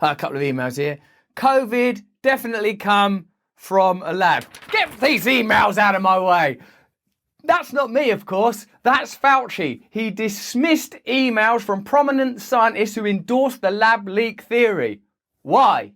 A couple of emails here. COVID definitely come from a lab. Get these emails out of my way. That's not me, of course. That's Fauci. He dismissed emails from prominent scientists who endorsed the lab leak theory. Why?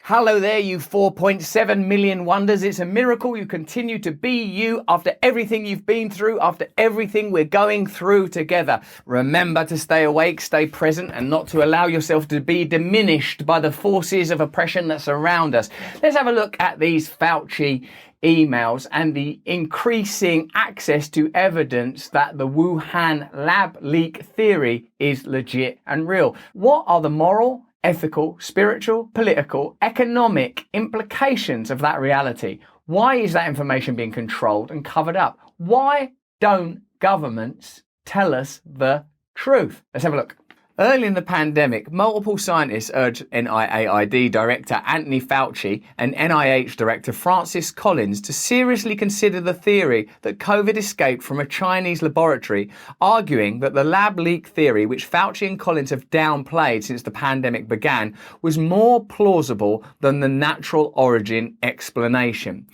Hello there, you 4.7 million wonders. It's a miracle you continue to be you after everything you've been through, after everything we're going through together. Remember to stay awake, stay present, and not to allow yourself to be diminished by the forces of oppression that surround us. Let's have a look at these Fauci emails and the increasing access to evidence that the Wuhan lab leak theory is legit and real. What are the moral, ethical, spiritual, political, economic implications of that reality? Why is that information being controlled and covered up? Why don't governments tell us the truth? Let's have a look. Early in the pandemic, multiple scientists urged NIAID Director Anthony Fauci and NIH Director Francis Collins to seriously consider the theory that COVID escaped from a Chinese laboratory, arguing that the lab leak theory, which Fauci and Collins have downplayed since the pandemic began, was more plausible than the natural origin explanation.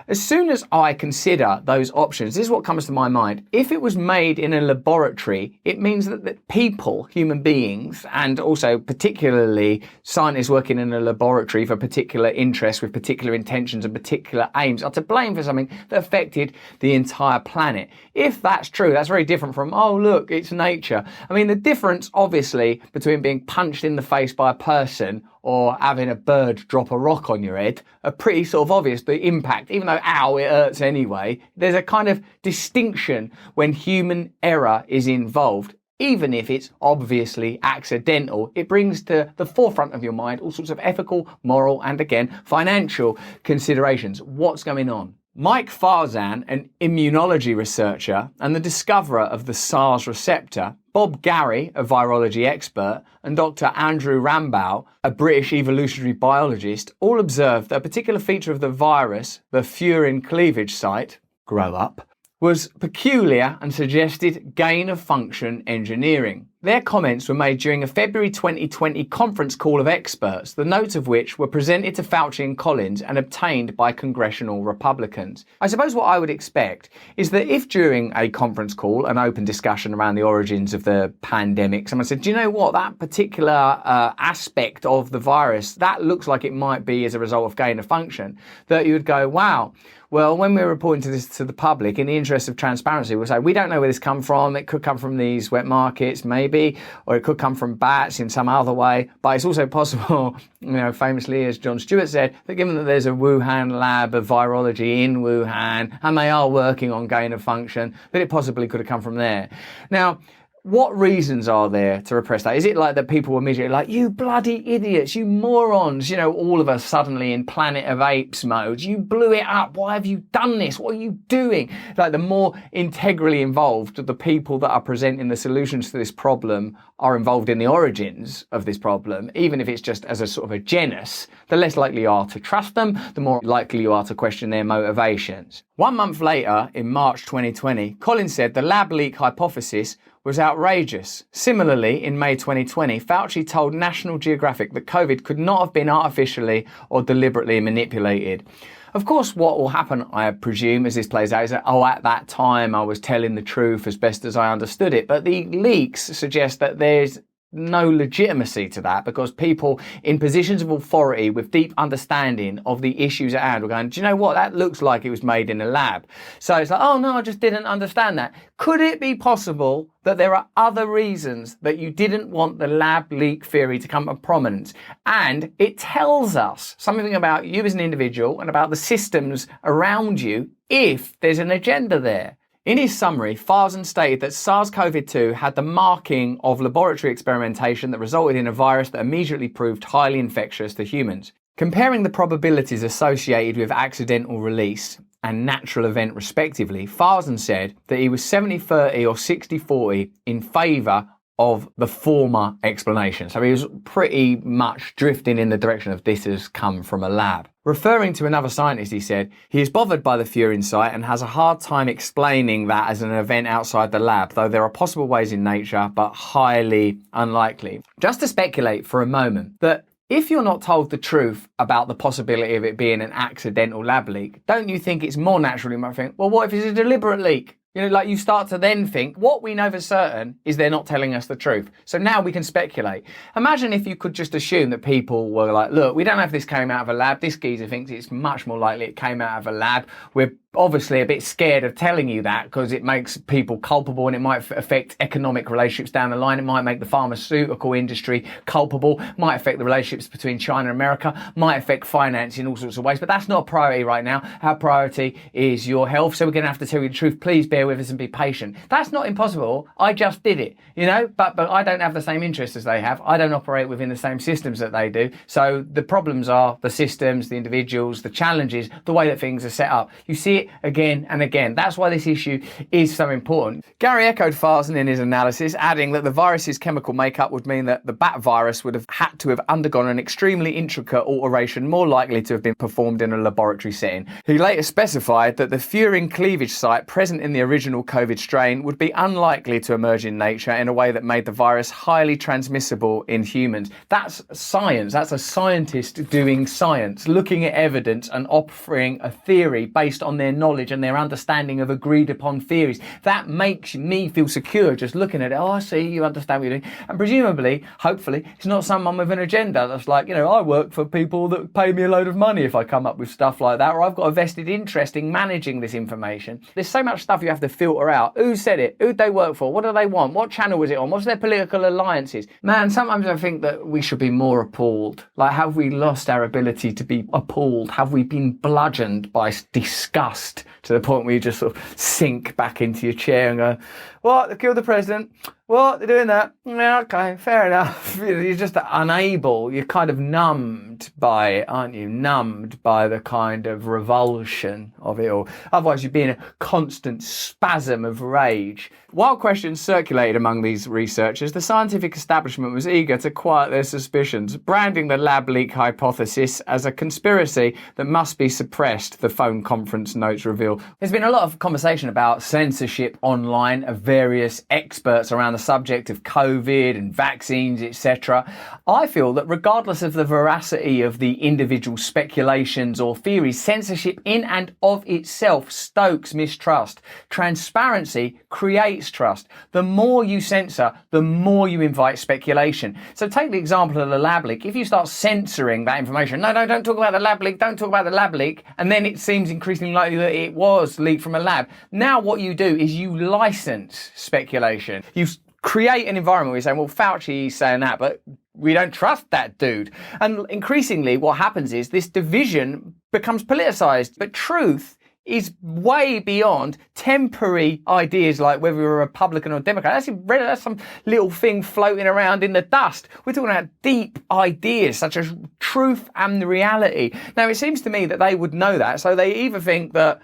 As soon as I consider those options, this is what comes to my mind. If it was made in a laboratory, it means that people, human beings, and also particularly scientists working in a laboratory for particular interests with particular intentions and particular aims, are to blame for something that affected the entire planet. If that's true, that's very different from, oh, look, it's nature. I mean, the difference, obviously, between being punched in the face by a person or having a bird drop a rock on your head are pretty sort of obvious. The impact, even though, ow, it hurts anyway, there's a kind of distinction when human error is involved. Even if it's obviously accidental, it brings to the forefront of your mind all sorts of ethical, moral, and again, financial considerations. What's going on? Mike Farzan, an immunology researcher and the discoverer of the SARS receptor, Bob Gary, a virology expert, and Dr. Andrew Rambow, a British evolutionary biologist, all observed that a particular feature of the virus, the furin cleavage site, grow up, was peculiar and suggested gain-of-function engineering. Their comments were made during a February 2020 conference call of experts, the notes of which were presented to Fauci and Collins and obtained by congressional Republicans. I suppose what I would expect is that if during a conference call, an open discussion around the origins of the pandemic, someone said, do you know what, that particular aspect of the virus, that looks like it might be as a result of gain-of-function, that you would go, wow. Well, when we're reporting this to the public, in the interest of transparency, we'll say, we don't know where this comes from. It could come from these wet markets, maybe, or it could come from bats in some other way. But it's also possible, famously, as Jon Stewart said, that given that there's a Wuhan lab of virology in Wuhan, and they are working on gain of function, that it possibly could have come from there. Now, what reasons are there to repress that? Is it like that people were immediately like, you bloody idiots, you morons, all of us suddenly in Planet of Apes mode, you blew it up, why have you done this, what are you doing? Like the more integrally involved the people that are presenting the solutions to this problem are involved in the origins of this problem, even if it's just as a sort of a genus, the less likely you are to trust them, the more likely you are to question their motivations. 1 month later, in March 2020, Collins said the lab leak hypothesis was outrageous. Similarly, in May 2020, Fauci told National Geographic that COVID could not have been artificially or deliberately manipulated. Of course, what will happen, I presume, as this plays out, is that, at that time I was telling the truth as best as I understood it. But the leaks suggest that there's no legitimacy to that, because people in positions of authority with deep understanding of the issues at hand were going, do you know what, that looks like it was made in a lab. So it's like, oh no, I just didn't understand that. Could it be possible that there are other reasons that you didn't want the lab leak theory to come to prominence? And it tells us something about you as an individual and about the systems around you if there's an agenda there. In his summary, Farzan stated that SARS-CoV-2 had the marking of laboratory experimentation that resulted in a virus that immediately proved highly infectious to humans. Comparing the probabilities associated with accidental release and natural event respectively, Farzan said that he was 70-30 or 60-40 in favour of the former explanation. So he was pretty much drifting in the direction of this has come from a lab. Referring to another scientist, he said, he is bothered by the Furin site and has a hard time explaining that as an event outside the lab, though there are possible ways in nature, but highly unlikely. Just to speculate for a moment, that if you're not told the truth about the possibility of it being an accidental lab leak, don't you think it's more natural you might think, well, what if it's a deliberate leak? You know, like you start to then think, what we know for certain is they're not telling us the truth. So now we can speculate. Imagine if you could just assume that people were like, look, we don't know if this came out of a lab. This geezer thinks it's much more likely it came out of a lab. We're obviously a bit scared of telling you that because it makes people culpable and it might affect economic relationships down the line. It might make the pharmaceutical industry culpable, might affect the relationships between China and America, might affect finance in all sorts of ways. But that's not a priority right now. Our priority is your health. So we're going to have to tell you the truth. Please bear with us and be patient. That's not impossible. I just did it, you know, but I don't have the same interests as they have. I don't operate within the same systems that they do. So the problems are the systems, the individuals, the challenges, the way that things are set up. You see it again and again. That's why this issue is so important. Gary echoed Farson in his analysis, adding that the virus's chemical makeup would mean that the bat virus would have had to have undergone an extremely intricate alteration, more likely to have been performed in a laboratory setting. He later specified that the furin cleavage site present in the original COVID strain would be unlikely to emerge in nature in a way that made the virus highly transmissible in humans. That's science. That's a scientist doing science, looking at evidence and offering a theory based on their knowledge and their understanding of agreed upon theories. That makes me feel secure just looking at it. Oh, I see, you understand what you're doing. And presumably, hopefully, it's not someone with an agenda that's like, you know, I work for people that pay me a load of money if I come up with stuff like that, or I've got a vested interest in managing this information. There's so much stuff you have to filter out. Who said it? Who'd they work for? What do they want? What channel was it on? What's their political alliances? Man, sometimes I think that we should be more appalled. Like, have we lost our ability to be appalled? Have we been bludgeoned by disgust to the point where you just sort of sink back into your chair and go, what? They killed the president? What? They're doing that? Yeah, okay, fair enough. You're just unable. You're kind of numbed by it, aren't you? Numbed by the kind of revulsion of it all. Otherwise, you'd be in a constant spasm of rage. While questions circulated among these researchers, the scientific establishment was eager to quiet their suspicions, branding the lab leak hypothesis as a conspiracy that must be suppressed, the phone conference notes reveal. There's been a lot of conversation about censorship online of various experts around the subject of COVID and vaccines, etc. I feel that regardless of the veracity of the individual speculations or theories, censorship in and of itself stokes mistrust. Transparency creates trust. The more you censor, the more you invite speculation. So take the example of the lab leak. If you start censoring that information, no, don't talk about the lab leak, don't talk about the lab leak, and then it seems increasingly likely that it was leaked from a lab. Now what you do is you license speculation. You create an environment where you're saying, well, Fauci is saying that, but we don't trust that dude. And increasingly what happens is this division becomes politicized, but truth is way beyond temporary ideas like whether you're a Republican or Democrat. That's some little thing floating around in the dust. We're talking about deep ideas such as truth and reality. Now, it seems to me that they would know that, so they either think that,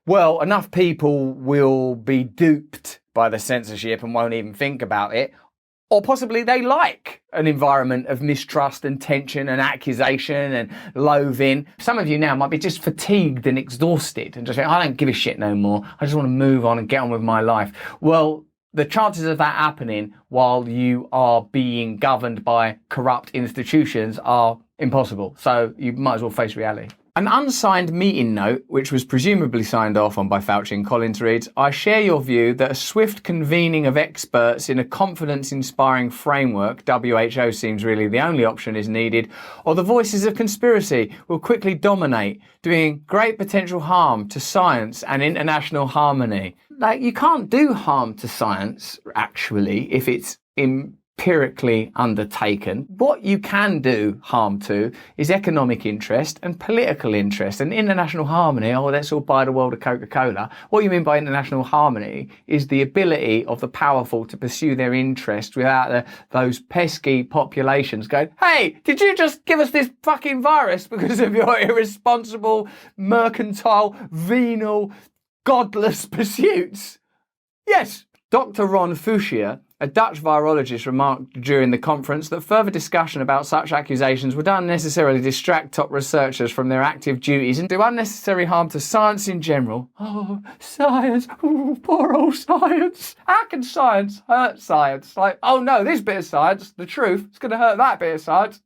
well, enough people will be duped by the censorship and won't even think about it, or possibly they like an environment of mistrust and tension and accusation and loathing. Some of you now might be just fatigued and exhausted and just think, I don't give a shit no more. I just want to move on and get on with my life. Well, the chances of that happening while you are being governed by corrupt institutions are impossible. So you might as well face reality. An unsigned meeting note, which was presumably signed off on by Fauci and Collins, reads, I share your view that a swift convening of experts in a confidence-inspiring framework, WHO seems really the only option is needed, or the voices of conspiracy will quickly dominate, doing great potential harm to science and international harmony. Like, you can't do harm to science, actually, if it's empirically undertaken. What you can do harm to is economic interest and political interest and international harmony. Oh, let's all buy the world of Coca-Cola. What you mean by international harmony is the ability of the powerful to pursue their interests without those pesky populations going, hey, did you just give us this fucking virus because of your irresponsible, mercantile, venal, godless pursuits? Yes. Dr. Ron Fauci, A Dutch virologist remarked during the conference that further discussion about such accusations would unnecessarily distract top researchers from their active duties and do unnecessary harm to science in general. Oh, science. Oh, poor old science. How can science hurt science? Like, oh no, this bit of science, the truth, it's going to hurt that bit of science.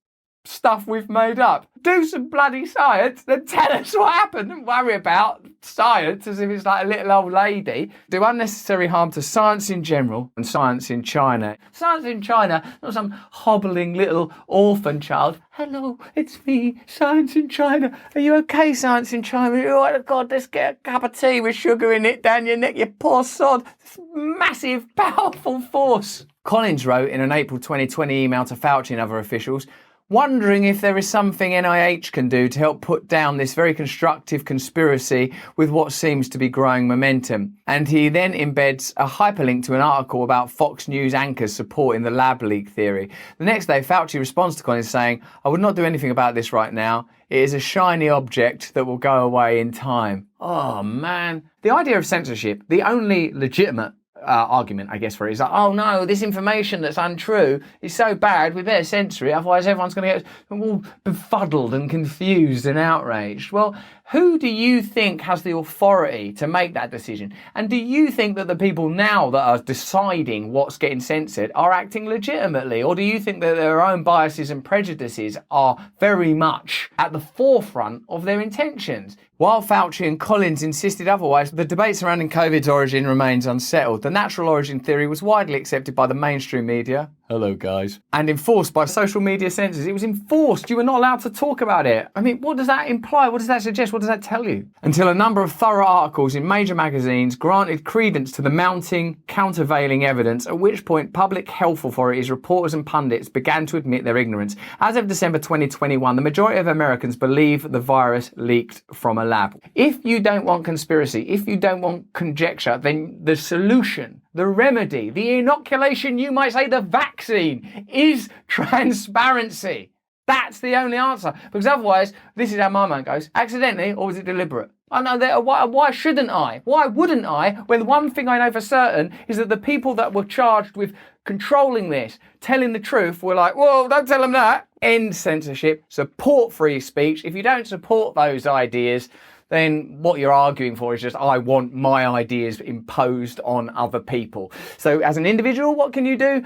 Stuff we've made up. Do some bloody science, then tell us what happened. Don't worry about science as if it's like a little old lady. Do unnecessary harm to science in general and science in China. Science in China, not some hobbling little orphan child. Hello, it's me, science in China. Are you okay, science in China? Oh God, let's get a cup of tea with sugar in it down your neck, you poor sod. This massive, powerful force. Collins wrote in an April 2020 email to Fauci and other officials, wondering if there is something NIH can do to help put down this very constructive conspiracy with what seems to be growing momentum. And he then embeds a hyperlink to an article about Fox News anchors supporting the lab leak theory. The next day, Fauci responds to Collins saying, I would not do anything about this right now. It is a shiny object that will go away in time. Oh, man. The idea of censorship, the only legitimate argument, I guess, for it is like, oh no, this information that's untrue is so bad, we better censor it, otherwise everyone's going to get all befuddled and confused and outraged. Well, who do you think has the authority to make that decision? And do you think that the people now that are deciding what's getting censored are acting legitimately? Or do you think that their own biases and prejudices are very much at the forefront of their intentions? While Fauci and Collins insisted otherwise, the debate surrounding COVID's origin remains unsettled. The natural origin theory was widely accepted by the mainstream media. Hello, guys. And enforced by social media censors. It was enforced. You were not allowed to talk about it. I mean, what does that imply? What does that suggest? What does that tell you? Until a number of thorough articles in major magazines granted credence to the mounting, countervailing evidence, at which point public health authorities, reporters and pundits began to admit their ignorance. As of December 2021, the majority of Americans believe the virus leaked from a lab. If you don't want conspiracy, if you don't want conjecture, then the solution, the remedy, the inoculation, you might say the vaccine, is transparency. That's the only answer. Because otherwise, this is how my mind goes. Accidentally, or was it deliberate? I know that. Why shouldn't I? Why wouldn't I? When the one thing I know for certain is that the people that were charged with controlling this, telling the truth, were like, well, don't tell them that. End censorship, support free speech. If you don't support those ideas, then what you're arguing for is just, I want my ideas imposed on other people. So as an individual, what can you do?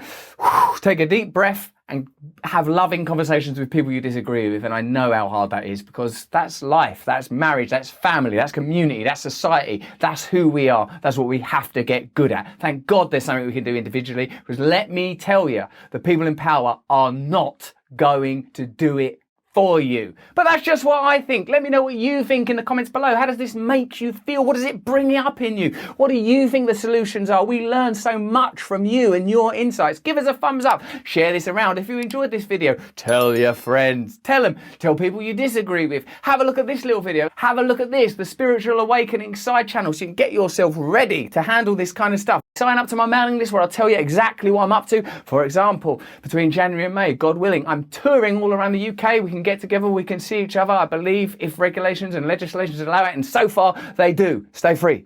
Take a deep breath and have loving conversations with people you disagree with. And I know how hard that is, because that's life, that's marriage, that's family, that's community, that's society, that's who we are. That's what we have to get good at. Thank God there's something we can do individually, because let me tell you, the people in power are not going to do it for you. But that's just what I think. Let me know what you think in the comments below. How does this make you feel? What does it bring up in you? What do you think the solutions are? We learn so much from you and your insights. Give us a thumbs up. Share this around. If you enjoyed this video, tell your friends. Tell them. Tell people you disagree with. Have a look at this little video. Have a look at this, the Spiritual Awakening side channel, so you can get yourself ready to handle this kind of stuff. Sign up to my mailing list where I'll tell you exactly what I'm up to. For example, between January and May, God willing, I'm touring all around the UK. We can get together, we can see each other, I believe, if regulations and legislations allow it, and so far they do. Stay free.